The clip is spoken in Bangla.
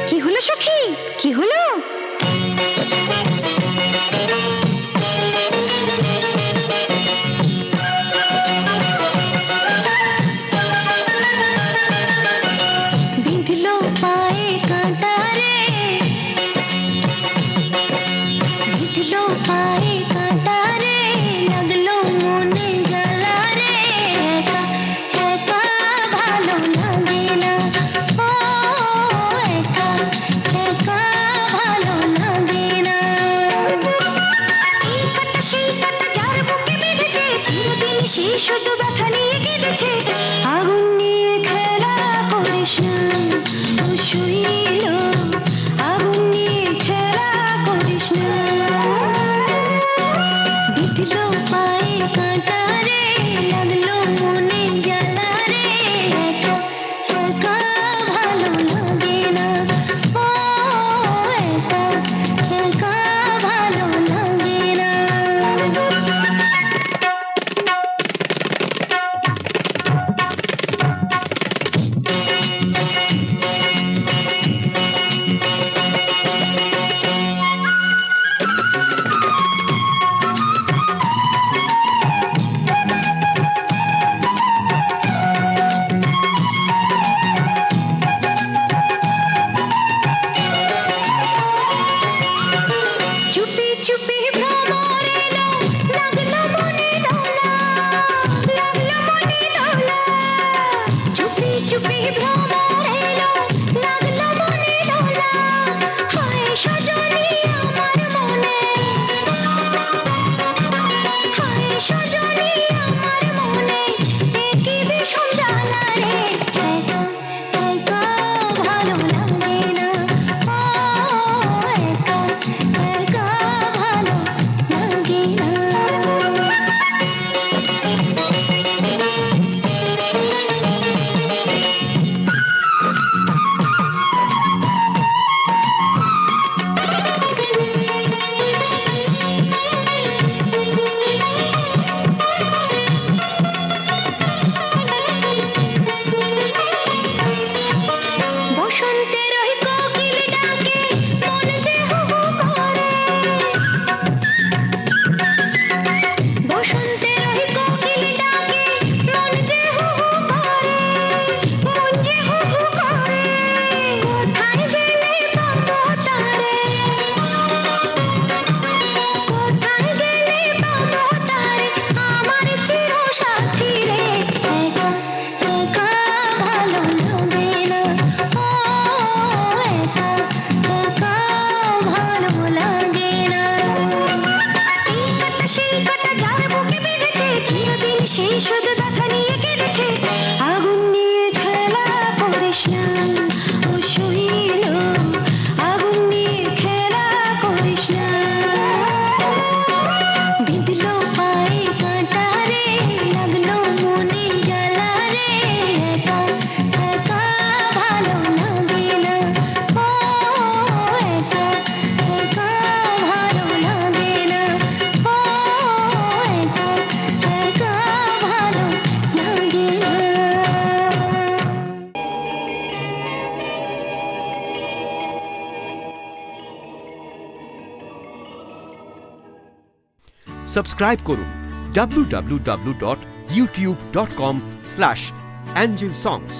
কি হলো সখী, কি হলো? বিঁধলো পায়ে কাঁটা রে, বিঁধলো পায়ে কাঁটা রে, লাগলো মনে জ্বালা রে, একা একা ভালো লাগে না, ও একা একা ভালো লাগে না। এই কাঁটা সেই কাঁটা যার বুকে বেঁধেছে, চিরদিন সেই শুধু ব্যথা নিয়ে কেঁদেছে। আগুন নিয়ে খেলা করিস না, ও শৈল, আগুন নিয়ে খেলা করিস না। বিঁধলো পায়ে কাঁটা রে, লাগলো মনে জ্বালা রে, একা একা ভালো লাগে না, ও একা একা ভালো লাগে না। চুপি চুপি ভ্রমর এলো, লাগলো মনে দোলা, লাগলো মনে দোলা। চুপি চুপি ভ্রমর এলো, লাগলো মনে দোলা। হায় সজনী আমার মনে, হায় সজনী আমার মনে, এ কি ভীষণ জ্বালা রে, একা একা ভালো লাগে না, ও একা একা ভালো লাগে না। বসন্তের ওই কোকিল ডাকে মন যে হু হু করে, বসন্তের ওই কোকিল ডাকে মন যে হু হু করে, মন যে হু হু করে। কোথায় গেলে পাবো তারে, কোথায় গেলে পাবো তারে, আমার চির সাথী রে, একা একা ভালো লাগে না, ও একা একা ভালো লাগে না। এই কাঁটা সেই কাঁটা যার বুকে বেঁধেছে, চিরদিন সেই শুধু ব্যথা নিয়ে কেঁদেছে। আগুন নিয়ে খেলা করিস না, ও শৈল, আগুন নিয়ে খেলা করিস না। বিঁধলো পায়ে কাঁটা রে, লাগলো মনে জ্বালা রে, একা একা ভালো লাগে না, ও একা একা ভালো লাগে না, ও একা একা ভালো লাগে না। সাবস্ক্রাইব করুন www.youtube.com/angelsongs